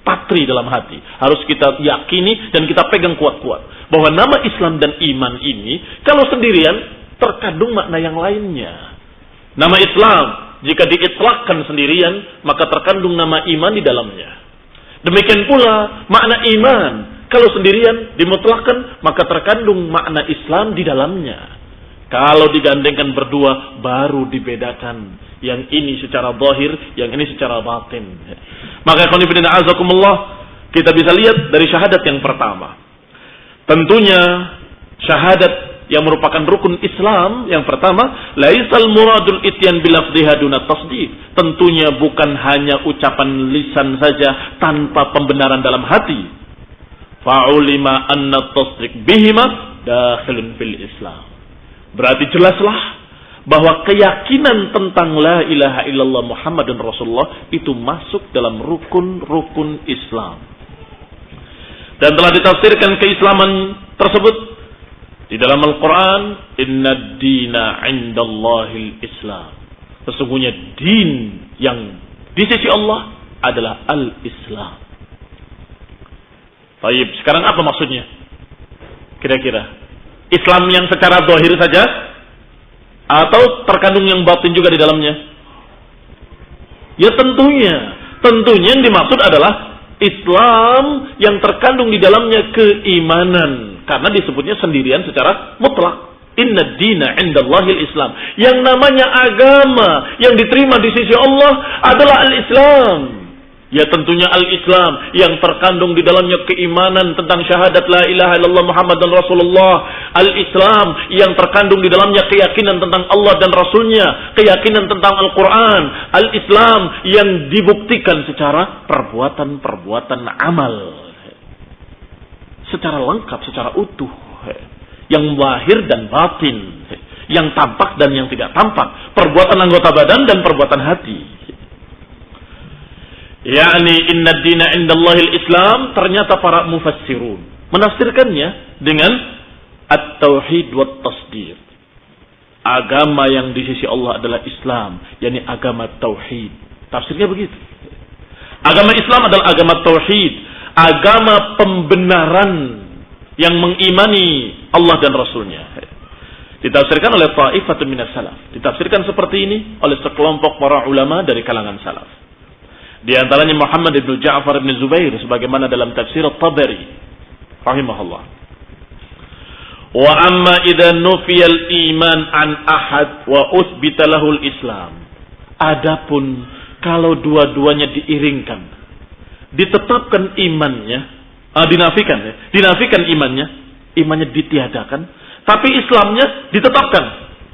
Speaker 1: patri dalam hati. Harus kita yakini dan kita pegang kuat-kuat. Bahwa nama Islam dan iman ini, kalau sendirian, terkandung makna yang lainnya. Nama Islam, jika diitlakkan sendirian, maka terkandung nama iman di dalamnya. Demikian pula makna iman, kalau sendirian dimutlakkan, maka terkandung makna Islam di dalamnya. Kalau digandengkan berdua, baru dibedakan. Yang ini secara zahir, yang ini secara batin. Maka khonifidina azakumullah, kita bisa lihat dari syahadat yang pertama. Tentunya syahadat yang merupakan rukun Islam yang pertama, laisal muradul ityan bilafdhiha duna tasdiq. Tentunya bukan hanya ucapan lisan saja tanpa pembenaran dalam hati. Fa'ulima anna tasdiq bihima dakhilun fil Islam. Berarti jelaslah bahwa keyakinan tentang la ilaha illallah Muhammadun Rasulullah itu masuk dalam rukun-rukun Islam. Dan telah ditafsirkan keislaman tersebut di dalam Al-Quran, inna dina indallahil Islam. Sesungguhnya din yang di sisi Allah adalah al-Islam. Baik, sekarang apa maksudnya? Kira-kira Islam yang secara zahir saja atau terkandung yang batin juga di dalamnya? Ya tentunya yang dimaksud adalah Islam yang terkandung di dalamnya keimanan. Karena disebutnya sendirian secara mutlak. Inna dina indallahil Islam. Yang namanya agama yang diterima di sisi Allah adalah al-Islam. Ya tentunya al-Islam yang terkandung di dalamnya keimanan tentang syahadat la ilaha illallah Muhammadan Rasulullah. Al-Islam yang terkandung di dalamnya keyakinan tentang Allah dan Rasulnya. Keyakinan tentang Al-Quran. Al-Islam yang dibuktikan secara perbuatan-perbuatan amal. Secara lengkap, secara utuh. Yang lahir dan batin. Yang tampak dan yang tidak tampak. Perbuatan anggota badan dan perbuatan hati. Yakni inna dina indallahil Islam, ternyata para mufassirun menafsirkannya dengan at-tauhid wat tasdiq. Agama yang di sisi Allah adalah Islam, yakni agama tauhid. Tafsirnya begitu. Agama Islam adalah agama tauhid, agama pembenaran yang mengimani Allah dan Rasulnya. Ditafsirkan oleh ta'ifatun minas salaf. Ditafsirkan seperti ini oleh sekelompok para ulama dari kalangan salaf. Di antaranya Muhammad ibn Ja'far ibn Zubair sebagaimana dalam tafsir At-Tabari rahimahullah. Wa amma idza nufiyal iman an ahad wa uthbita lahul Islam. Adapun kalau dua-duanya diiringkan, ditetapkan imannya, dinafikan imannya ditiadakan, tapi Islamnya ditetapkan.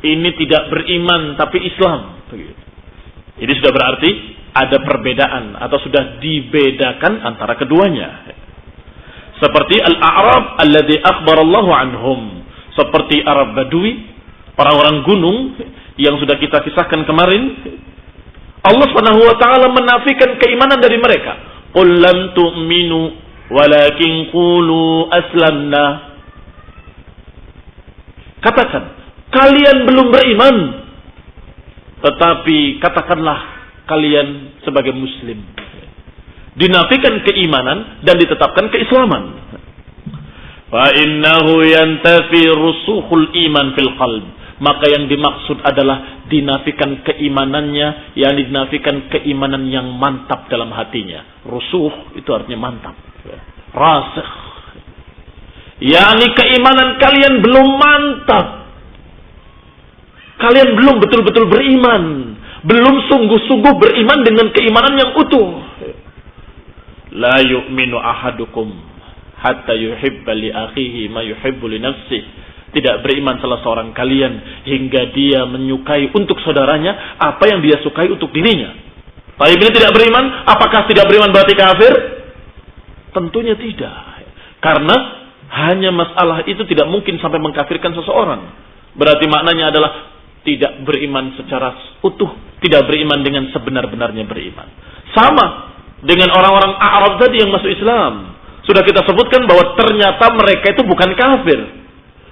Speaker 1: Ini tidak beriman tapi Islam. Ini sudah berarti ada perbedaan atau sudah dibedakan antara keduanya. Seperti al-A'rab alladzi akhbarallahu anhum, seperti Arab Badui, orang-orang gunung yang sudah kita kisahkan kemarin. Allah Subhanahu wa taala menafikan keimanan dari mereka. Qul lam tu'minu walakin qulu aslamna. Katakan, kalian belum beriman, tetapi katakanlah kalian sebagai muslim. Dinafikan keimanan dan ditetapkan keislaman. Fa innahu yantafi rusukhul iman fil qalb. Maka yang dimaksud adalah dinafikan keimanannya, yang dinafikan keimanan yang mantap dalam hatinya. Rusukh itu artinya mantap. Rasikh. Yani keimanan kalian belum mantap. Kalian belum betul-betul beriman. Belum sungguh-sungguh beriman dengan keimanan yang utuh. La yu'minu ahadukum hatta yuhibba li akhihi ma yuhibbu li nafsihi. Tidak beriman salah seorang kalian hingga dia menyukai untuk saudaranya apa yang dia sukai untuk dirinya. Tapi bila tidak beriman, apakah tidak beriman berarti kafir? Tentunya tidak. Karena hanya masalah itu tidak mungkin sampai mengkafirkan seseorang. Berarti maknanya adalah tidak beriman secara utuh, tidak beriman dengan sebenar-benarnya beriman. Sama dengan orang-orang Arab tadi yang masuk Islam. Sudah kita sebutkan bahwa ternyata mereka itu bukan kafir.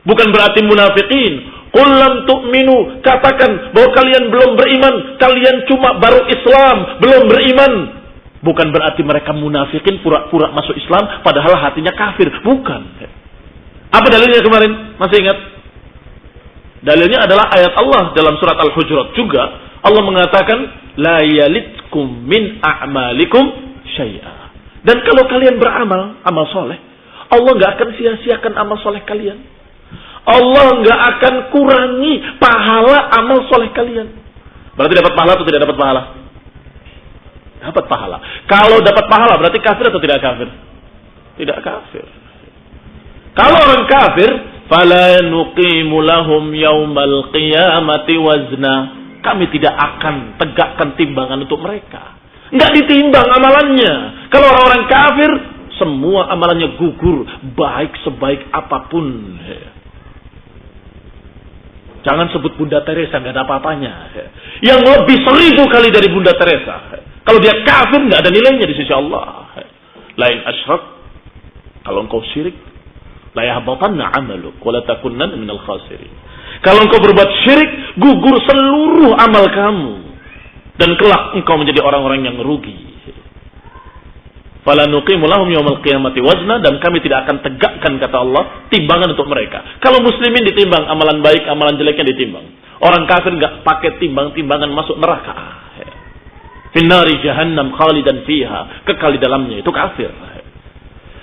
Speaker 1: Bukan berarti munafikin. Qul lam tu'minu, katakan bahwa kalian belum beriman, kalian cuma baru Islam, belum beriman. Bukan berarti mereka munafikin pura-pura masuk Islam padahal hatinya kafir, bukan. Apa dalilnya kemarin? Masih ingat? Dalilnya adalah ayat Allah dalam surat Al-Hujurat juga. Allah mengatakan la yalitkum min a'malikum syai'a. Dan kalau kalian beramal, amal soleh, Allah enggak akan sia-siakan amal soleh kalian. Allah enggak akan kurangi pahala amal soleh kalian. Berarti dapat pahala atau tidak dapat pahala? Dapat pahala. Kalau dapat pahala berarti kafir atau tidak kafir? Tidak kafir. Kalau orang kafir, fala nuqimu lahum yaumal qiyamati wazna. Kami tidak akan tegakkan timbangan untuk mereka. Enggak ditimbang amalannya. Kalau orang-orang kafir, semua amalannya gugur, baik sebaik apapun. Jangan sebut Bunda Teresa, nggak ada apa-apanya. Yang lebih 1000 kali dari Bunda Teresa. Kalau dia kafir, nggak ada nilainya di sisi Allah. Lain asyrak, kalau engkau syirik, la yahbatanna 'amaluk wa la takunanna minal khasirin. Kalau engkau berbuat syirik, gugur seluruh amal kamu dan kelak engkau menjadi orang-orang yang rugi. Fala nuqimu lahum yaumal qiyamati wazna, dan kami tidak akan tegakkan, kata Allah, timbangan untuk mereka. Kalau muslimin ditimbang, amalan baik, amalan jeleknya ditimbang. Orang kafir enggak pakai timbangan masuk neraka. Finnari jahannam khalidan fiha, kekal di dalamnya, itu kafir.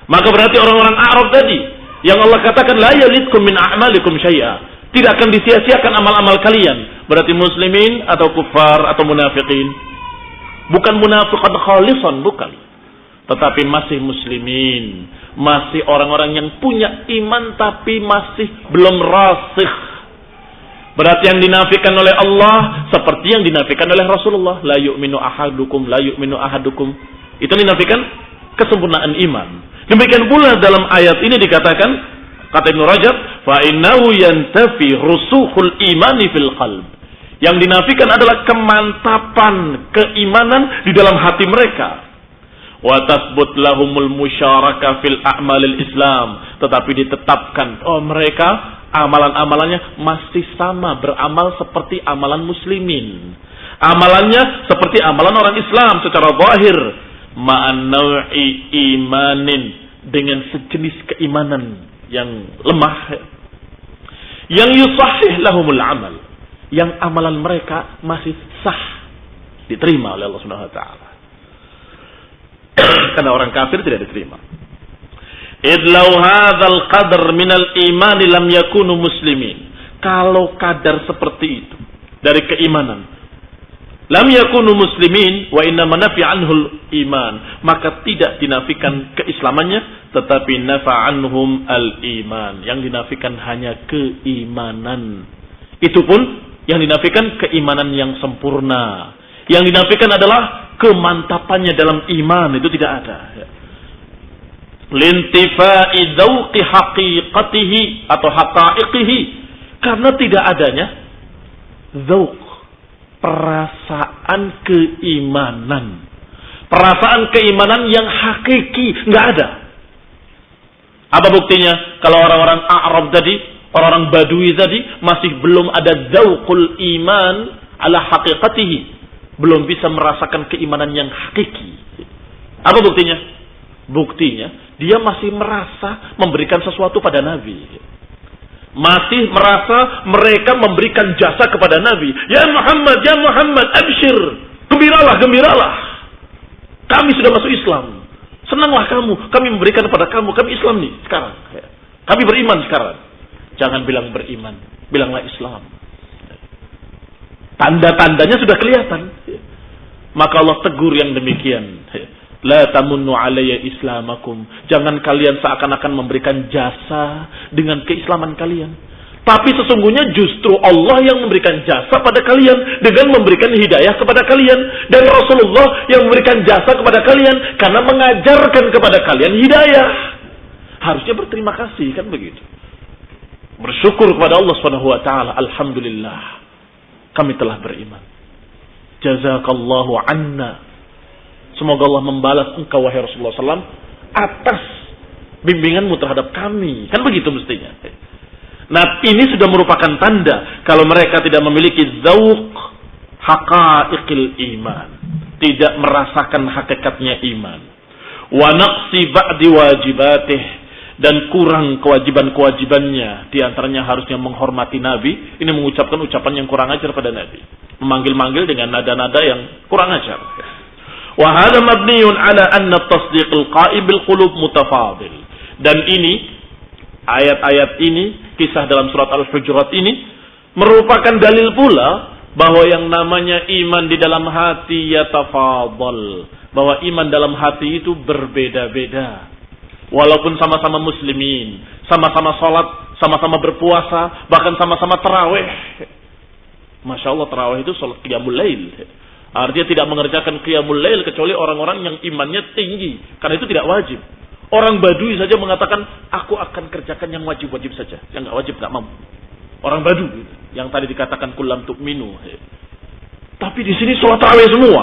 Speaker 1: Maka berarti orang-orang Arab tadi yang Allah katakan la yalitkum min a'malikum syai'a, tidak akan disia-siakan amal-amal kalian. Berarti muslimin atau kufar atau munafikin. Bukan munafiqan khalisan, bukan. Tetapi masih muslimin, masih orang-orang yang punya iman tapi masih belum rasikh. Berarti yang dinafikan oleh Allah seperti yang dinafikan oleh Rasulullah, la yu'minu ahadukum, la yu'minu ahadukum. Itu dinafikan kesempurnaan iman. Demikian pula dalam ayat ini dikatakan, kata Ibnu Rajab, fa innahu yantafi rusukhul imani fil qalb. Yang dinafikan adalah kemantapan keimanan di dalam hati mereka. Wa tasbut lahumul musyarakah fil a'malil Islam, tetapi ditetapkan mereka amalan-amalannya masih sama beramal seperti amalan muslimin. Amalannya seperti amalan orang Islam secara zahir, ma'an naw'i imanin, dengan sejenis keimanan yang lemah, yang yusahih lahumul amal, yang amalan mereka masih sah, diterima oleh Allah Subhanahu wa taala. Karena orang kafir tidak diterima. Idlau hadzal qadar minal iman lam yakunu muslimin. Kalau kadar seperti itu dari keimanan, lam yakunu muslimin wa inna nafi anhul iman, maka tidak dinafikan keislamannya, tetapi nafa anhum al iman. Yang dinafikan hanya keimanan. Itu pun yang dinafikan keimanan yang sempurna. Yang dinafikan adalah kemantapannya dalam iman, itu tidak ada. Lintifa'i dzauqi haqiqatihi atau haqa'iqihi, karena tidak adanya dzauq, perasaan keimanan. Perasaan keimanan yang hakiki enggak ada. Apa buktinya? Kalau orang-orang Arab tadi, orang-orang Badui tadi masih belum ada dzauqul iman ala haqiqatihi, belum bisa merasakan keimanan yang hakiki. Apa buktinya? Buktinya, dia masih merasa memberikan sesuatu pada Nabi. Masih merasa mereka memberikan jasa kepada Nabi. Ya Muhammad, abshir. Gembiralah, gembiralah. Kami sudah masuk Islam. Senanglah kamu. Kami memberikan kepada kamu. Kami Islam nih sekarang. Kami beriman sekarang. Jangan bilang beriman. Bilanglah Islam. Tanda-tandanya sudah kelihatan. Maka Allah tegur yang demikian. La tamunnu alayya islamakum. Jangan kalian seakan-akan memberikan jasa dengan keislaman kalian. Tapi sesungguhnya justru Allah yang memberikan jasa pada kalian dengan memberikan hidayah kepada kalian. Dan Rasulullah yang memberikan jasa kepada kalian karena mengajarkan kepada kalian hidayah. Harusnya berterima kasih, kan begitu. Bersyukur kepada Allah SWT. Alhamdulillah, kami telah beriman. Jazakallahu anna. Semoga Allah membalas engkau wahai Rasulullah SAW atas bimbinganmu terhadap kami. Kan begitu mestinya. Nah, ini sudah merupakan tanda kalau mereka tidak memiliki dzauq haqa'iqil iman, tidak merasakan hakikatnya iman. Wa naqsi ba'di wajibatih, dan kurang kewajiban-kewajibannya. Di antaranya harusnya menghormati Nabi. Ini mengucapkan ucapan yang kurang ajar pada Nabi. Memanggil-manggil dengan nada-nada yang kurang ajar. Wa hadha mabniyun ala anna at-tasdiq al-qa'im bil qulub mutafadil. Dan ini, ayat-ayat ini, kisah dalam surat Al-Hujurat ini merupakan dalil pula bahwa yang namanya iman di dalam hati yatafadhal, bahwa iman dalam hati itu berbeda-beda. Walaupun sama-sama muslimin, sama-sama salat, sama-sama berpuasa, bahkan sama-sama tarawih. Masya Allah, tarawih itu salat qiyamul lail. Artinya tidak mengerjakan qiyamul lail kecuali orang-orang yang imannya tinggi, karena itu tidak wajib. Orang Badui saja mengatakan, aku akan kerjakan yang wajib-wajib saja. Yang nggak wajib nggak mampu. Orang Badui yang tadi dikatakan kulam tu'minu. Tapi di sini sholat tarawih semua.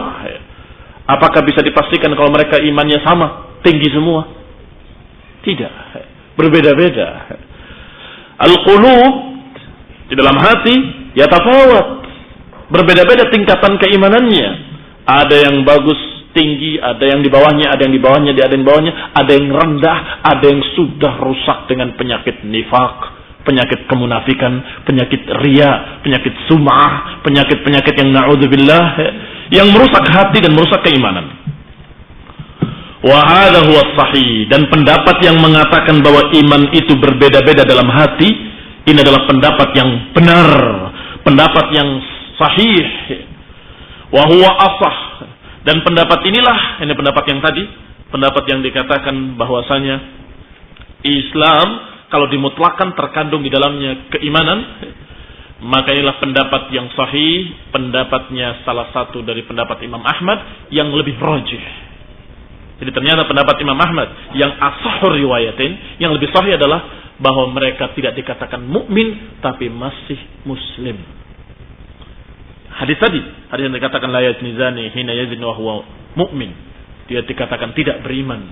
Speaker 1: Apakah bisa dipastikan kalau mereka imannya sama, tinggi semua? Tidak. Berbeda-beda. Al-qulub di dalam hati yatafawat. Berbeda-beda tingkatan keimanannya. Ada yang bagus, tinggi, ada yang di bawahnya, ada yang di bawahnya, ada yang di bawahnya, ada yang rendah, ada yang sudah rusak dengan penyakit nifaq, penyakit kemunafikan, penyakit riya, penyakit sum'ah, penyakit-penyakit yang na'udzubillah, yang merusak hati dan merusak keimanan. Wa hadha huwa sahih, dan pendapat yang mengatakan bahwa iman itu berbeda-beda dalam hati, ini adalah pendapat yang benar, pendapat yang sahih. Wa huwa asah. Dan pendapat inilah, ini pendapat yang tadi, pendapat yang dikatakan bahwasanya Islam kalau dimutlakan terkandung di dalamnya keimanan, maka inilah pendapat yang sahih, pendapatnya salah satu dari pendapat Imam Ahmad yang lebih rajih. Jadi ternyata pendapat Imam Ahmad yang ashahur riwayatin, yang lebih sahih adalah bahwa mereka tidak dikatakan mukmin tapi masih muslim. Hadis tadi, hadis yang dikatakan la yazni zani hina yazni wa huwa mu'min, dia dikatakan tidak beriman,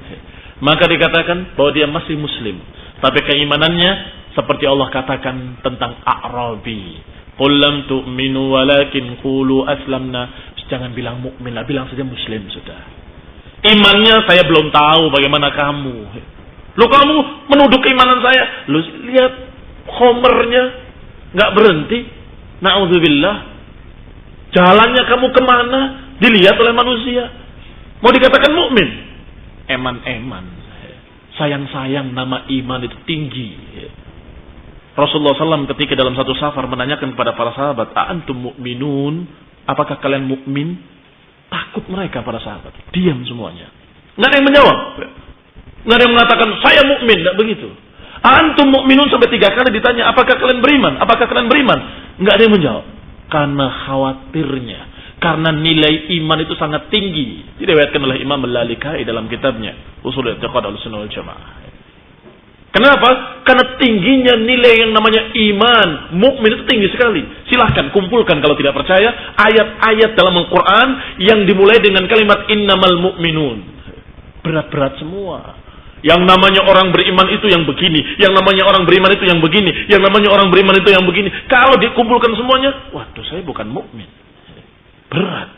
Speaker 1: maka dikatakan bahwa dia masih muslim, tapi keimanannya seperti Allah katakan tentang A'rabi, qul lam tu'minu walakin qulu aslamna. Jangan bilang mukmin lah, bilang saja muslim sudah. Imannya saya belum tahu bagaimana kamu. Lu kamu menuduh keimanan saya, lu lihat khomernya nggak berhenti, na'udzubillah. Jalannya kamu kemana dilihat oleh manusia. Mau dikatakan mukmin, eman-eman, sayang-sayang, nama iman itu tinggi. Rasulullah SAW ketika dalam satu safar menanyakan kepada para sahabat, "A'antum mu'minun?" Apakah kalian mukmin? Takut mereka para sahabat, diam semuanya. Nggak ada yang menjawab, nggak ada yang mengatakan saya mukmin, nggak begitu. "A'antum mu'minun?" sampai 3 kali ditanya, apakah kalian beriman? Apakah kalian beriman? Nggak ada yang menjawab. Karena khawatirnya, karena nilai iman itu sangat tinggi. Diriwayatkan oleh Imam Al-Lalikai dalam kitabnya Ushul I'tiqad Ahlussunnah wal Jamaah. Kenapa? Karena tingginya nilai yang namanya iman, mukmin itu tinggi sekali. Silahkan kumpulkan kalau tidak percaya ayat-ayat dalam Al-Quran yang dimulai dengan kalimat innamal mu'minun. Berat-berat semua. Yang namanya orang beriman itu yang begini, yang namanya orang beriman itu yang begini, yang namanya orang beriman itu yang begini. Kalau dikumpulkan semuanya, waduh, saya bukan mukmin. Berat.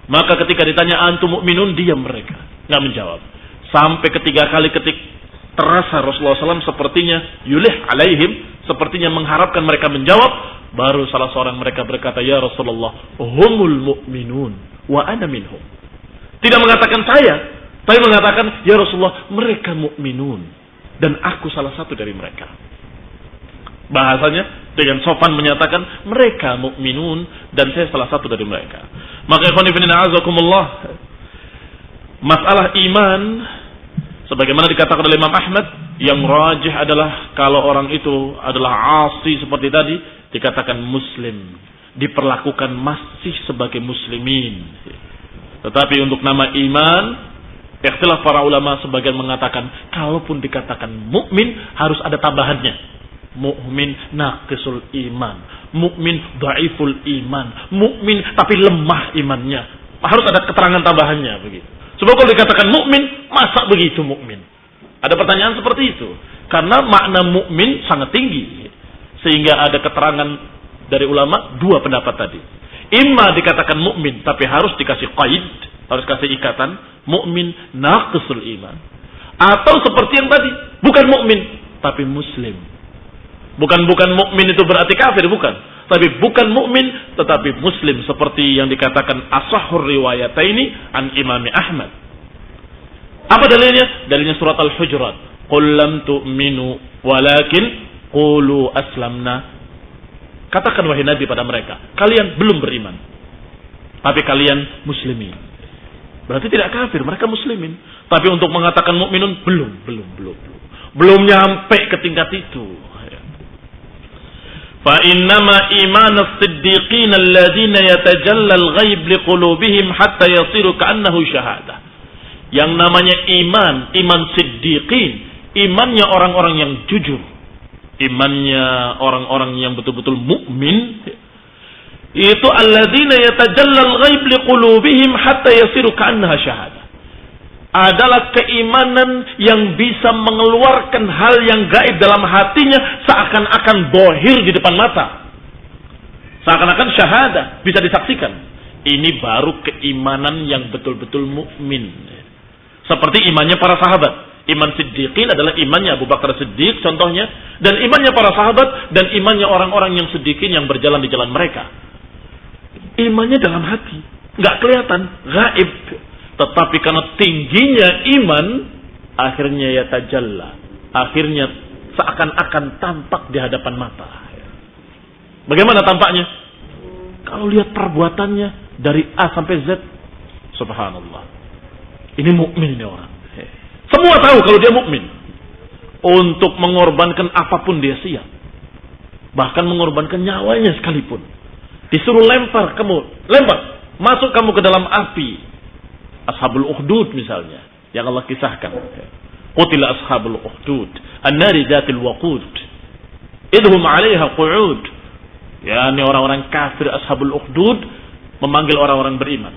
Speaker 1: Maka ketika ditanya antum mukminun, diam mereka, nggak menjawab. Sampai ketiga kali terasa Rasulullah SAW sepertinya yulih alaihim, sepertinya mengharapkan mereka menjawab, baru salah seorang mereka berkata, ya Rasulullah, humul mu'minun wa ana minhum. Tidak mengatakan saya, tapi mengatakan, ya Rasulullah, mereka mukminun dan aku salah satu dari mereka. Bahasanya dengan sopan menyatakan mereka mukminun dan saya salah satu dari mereka. Maka ikhwan fillah azakumullah, masalah iman, sebagaimana dikatakan oleh Imam Ahmad, yang rajih adalah kalau orang itu adalah asi seperti tadi, dikatakan muslim, diperlakukan masih sebagai muslimin. Tetapi untuk nama iman, ikhtilaf para ulama, sebagian mengatakan kalaupun dikatakan mukmin harus ada tambahannya. Mukmin naqisul iman, mukmin dhaiful iman, mukmin tapi lemah imannya. Harus ada keterangan tambahannya begitu. Sebab kalau dikatakan mukmin, masa begitu mukmin? Ada pertanyaan seperti itu. Karena makna mukmin sangat tinggi. Sehingga ada keterangan dari ulama dua pendapat tadi. Imma dikatakan mukmin tapi harus dikasih qaid, harus kasih ikatan, mukmin naqisul iman. Atau seperti yang tadi, bukan mukmin tapi muslim. Bukan mukmin itu berarti kafir, bukan. Tapi bukan mukmin tetapi muslim, seperti yang dikatakan ashahhur riwayataini an Imam Ahmad. Apa dalilnya? Dalilnya surat Al-Hujurat. Qul lam tu'minu walakin qulu aslamna. Katakan wahai Nabi pada mereka, kalian belum beriman, tapi kalian muslimin. Berarti tidak kafir, mereka muslimin. Tapi untuk mengatakan mukminun belum nyampe ke tingkat itu. Fa innama iman as-siddiqin alladziina yatajalla al-ghaib liqulubihim hatta yasiru ka'annahu syahadah. Yang namanya iman siddiqin, imannya orang-orang yang jujur, imannya orang-orang yang betul-betul mukmin, itu alladziina yatajalla al-ghaib liqulubihim hatta yasiru ka'annaha syahadah. Adalah keimanan yang bisa mengeluarkan hal yang gaib dalam hatinya seakan-akan bohir di depan mata. Seakan-akan syahadah, bisa disaksikan. Ini baru keimanan yang betul-betul mukmin. Seperti imannya para sahabat. Iman siddiqin adalah imannya Abu Bakar Siddiq contohnya. Dan imannya para sahabat dan imannya orang-orang yang siddiqin yang berjalan di jalan mereka. Imannya dalam hati. Nggak kelihatan, gaib. Tetapi karena tingginya iman, akhirnya yatajalla. Akhirnya seakan-akan tampak di hadapan mata. Bagaimana tampaknya? Kalau lihat perbuatannya dari A sampai Z, subhanallah. Ini mukmin ini orang. Semua tahu kalau dia mukmin. Untuk mengorbankan apapun dia siap. Bahkan mengorbankan nyawanya sekalipun. Disuruh lempar, masuk kamu ke dalam api. Ashabul Ukhdud misalnya, yang Allah kisahkan. Qutila ashabul Ukhdud, an-nari dzatil waqud. Idhum 'alaiha qu'ud. Ya, ini orang-orang kafir Ashabul Ukhdud memanggil orang-orang beriman.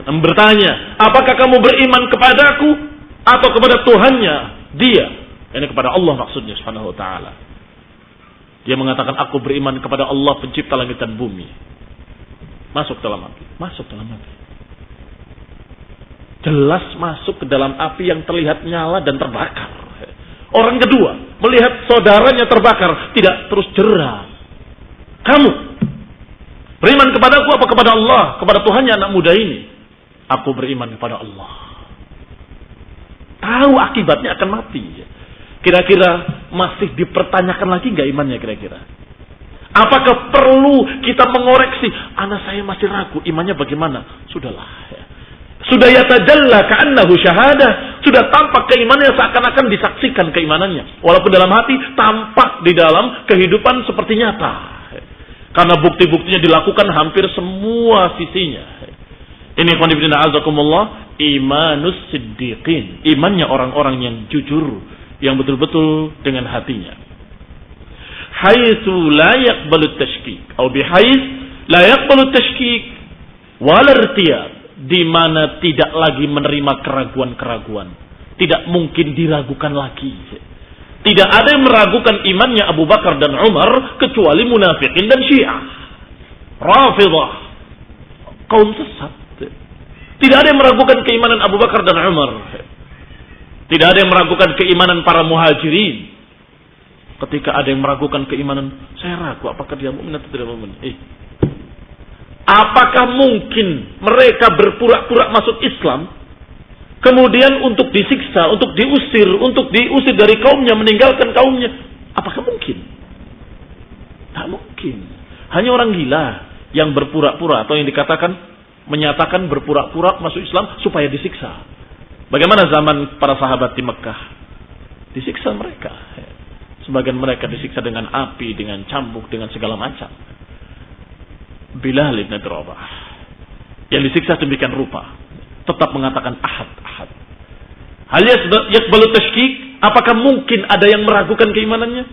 Speaker 1: Bertanya, apakah kamu beriman kepadaku atau kepada Tuhannya dia? Ini kepada Allah maksudnya subhanahu wa ta'ala. Dia mengatakan, aku beriman kepada Allah pencipta langit dan bumi. Masuk dalam api. Jelas masuk ke dalam api yang terlihat nyala dan terbakar. Orang kedua melihat saudaranya terbakar, tidak terus jera. Kamu beriman kepadaku apa kepada Allah, kepada Tuhannya anak muda ini? Aku beriman kepada Allah. Tahu akibatnya akan mati. Kira-kira masih dipertanyakan lagi nggak imannya kira-kira? Apakah perlu kita mengoreksi? Anak saya masih ragu, imannya bagaimana? Sudahlah. Sudah yatajalla ka'annahu syahadah. Sudah tampak keimanannya seakan-akan disaksikan keimanannya. Walaupun dalam hati tampak di dalam kehidupan seperti nyata. Karena bukti-buktinya dilakukan hampir semua sisinya. Ini khonibina azakumullah, imanus siddiqin. Imannya orang-orang yang jujur, yang betul-betul dengan hatinya. Haitsu la yaqbalu tashkik atau bihais la yaqbalu tashkik wal irtiyab. Di mana tidak lagi menerima keraguan-keraguan. Tidak mungkin diragukan lagi. Tidak ada yang meragukan imannya Abu Bakar dan Umar kecuali munafikin dan Syiah. Rafidah. Kaum sesat. Tidak ada yang meragukan keimanan Abu Bakar dan Umar. Tidak ada yang meragukan keimanan para muhajirin. Ketika ada yang meragukan keimanan, saya ragu apakah dia mukmin atau tidak mukmin. Apakah mungkin mereka berpura-pura masuk Islam, kemudian untuk disiksa, untuk diusir dari kaumnya, meninggalkan kaumnya? Apakah mungkin? Tak mungkin. Hanya orang gila yang berpura-pura atau yang dikatakan menyatakan berpura-pura masuk Islam supaya disiksa. Bagaimana zaman para sahabat di Mekah? Disiksa mereka. Sebagian mereka disiksa dengan api, dengan cambuk, dengan segala macam. Bilal ibn Rabah yang disiksa demikian rupa, tetap mengatakan ahad, ahad. Hal yakbalu tashkik, apakah mungkin ada yang meragukan keimanannya?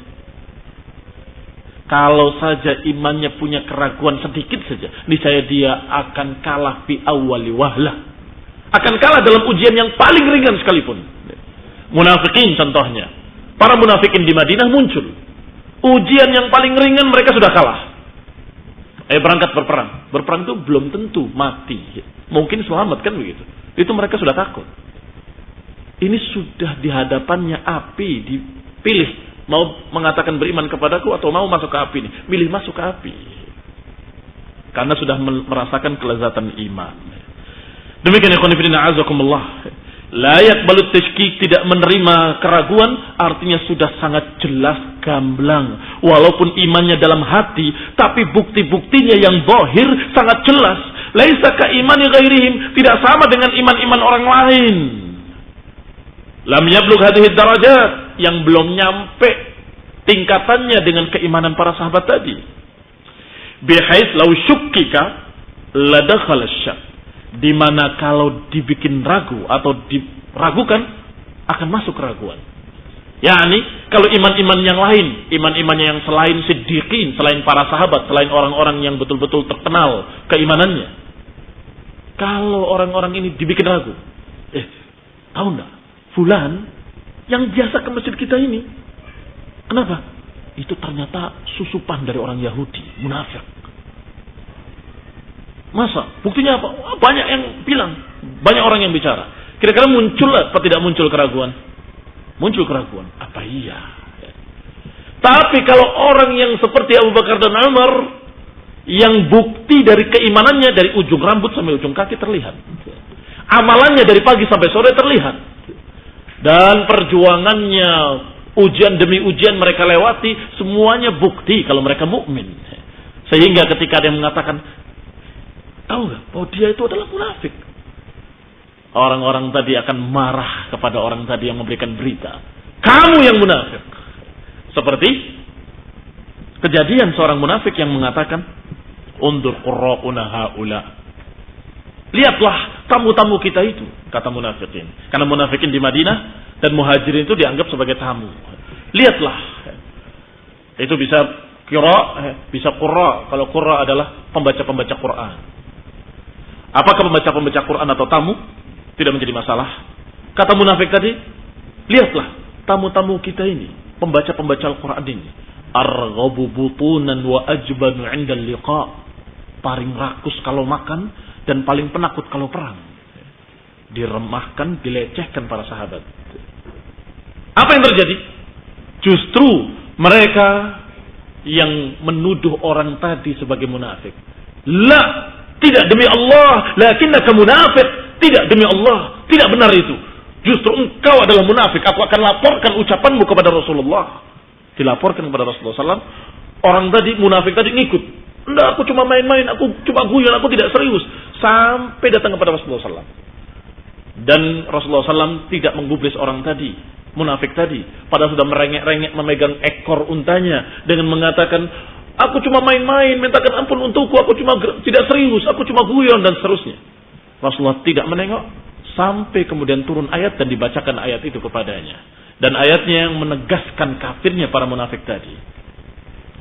Speaker 1: Kalau saja imannya punya keraguan sedikit saja, niscaya dia akan kalah fi awwali wahlah. Akan kalah dalam ujian yang paling ringan sekalipun. Munafikin contohnya. Para munafikin di Madinah muncul. Ujian yang paling ringan mereka sudah kalah. Berangkat berperang. Berperang itu belum tentu mati. Mungkin selamat kan begitu. Itu mereka sudah takut. Ini sudah di hadapannya api, dipilih. Mau mengatakan beriman kepadaku atau mau masuk ke api ini. Milih masuk ke api. Karena sudah merasakan kelezatan iman. Demikian ikhwan fillah azakumullah. La yaqbalu tashkik, tidak menerima keraguan, artinya sudah sangat jelas gamblang. Walaupun imannya dalam hati, tapi bukti-buktinya yang zahir sangat jelas. Laisa ka imani ghairihim, tidak sama dengan iman-iman orang lain. Lam yablugh hadhihi darajat, yang belum nyampe tingkatannya dengan keimanan para sahabat tadi. Bihais law syukkika la dakhala syak, di mana kalau dibikin ragu atau diragukan akan masuk keraguan. yakni kalau iman-iman yang lain, iman-imannya yang selain siddiqin, selain para sahabat, selain orang-orang yang betul-betul terkenal keimanannya, kalau orang-orang ini dibikin ragu, tahu enggak, fulan yang biasa ke masjid kita ini, kenapa? Itu ternyata susupan dari orang Yahudi, munafik. Masa? Buktinya apa? Banyak yang bilang, banyak orang yang bicara. Kira-kira muncul atau tidak muncul keraguan? Muncul keraguan. Apa iya? Tapi kalau orang yang seperti Abu Bakar dan Umar, yang bukti dari keimanannya dari ujung rambut sampai ujung kaki terlihat. Amalannya dari pagi sampai sore terlihat. Dan perjuangannya, ujian demi ujian mereka lewati, semuanya bukti kalau mereka mukmin. Sehingga ketika ada yang mengatakan, tahu nggak bahwa dia itu adalah munafik, orang-orang tadi akan marah kepada orang tadi yang memberikan berita, kamu yang munafik. Seperti kejadian seorang munafik yang mengatakan, undur qurra'una haula, lihatlah tamu-tamu kita itu, kata munafikin. Karena munafikin di Madinah dan muhajirin itu dianggap sebagai tamu. Lihatlah, itu bisa qira, bisa qurra. Kalau qurra adalah pembaca-pembaca Quran. Apakah pembaca-pembaca Quran atau tamu? Tidak menjadi masalah. Kata munafik tadi, lihatlah tamu-tamu kita ini, pembaca-pembaca Al-Quran ini, arghabu butunan wa ajbanu 'inda liqa, paling rakus kalau makan dan paling penakut kalau perang. Diremahkan, dilecehkan para sahabat. Apa yang terjadi? Justru mereka yang menuduh orang tadi sebagai munafik. La, tidak demi Allah, lakinnaka munafik. Tidak demi Allah, tidak benar itu. Justru engkau adalah munafik. Aku akan laporkan ucapanmu kepada Rasulullah. Dilaporkan kepada Rasulullah SAW. Orang tadi, munafik tadi ngikut. Enggak, aku cuma main-main, aku cuma guyon, aku tidak serius. Sampai datang kepada Rasulullah SAW. Dan Rasulullah SAW tidak menggubris orang tadi, munafik tadi. Padahal sudah merengek-rengek memegang ekor untanya. Dengan mengatakan, aku cuma main-main, mintakan ampun untukku, aku cuma tidak serius, aku cuma guyon, dan seterusnya. Rasulullah tidak menengok sampai kemudian turun ayat dan dibacakan ayat itu kepadanya. Dan ayatnya yang menegaskan kafirnya para munafik tadi.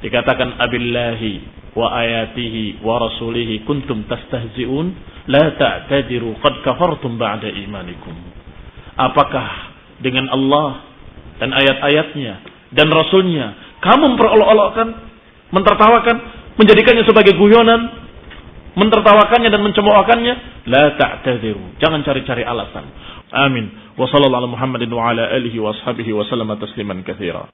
Speaker 1: Dikatakan, abillahi wa ayatihi wa rasulihi kuntum tastahzi'un la ta'tadiru qad kafartum ba'da imanikum. Apakah dengan Allah dan ayat-ayatnya dan rasulnya kamu memperolok-olokkan, mentertawakan, menjadikannya sebagai guyonan, mentertawakannya dan mencemoohkannya? La ta'tadiru, jangan cari-cari alasan. Amin. Wa sallallahu ala Muhammadin wa ala alihi wa ashabihi wa sallama tasliman katsira.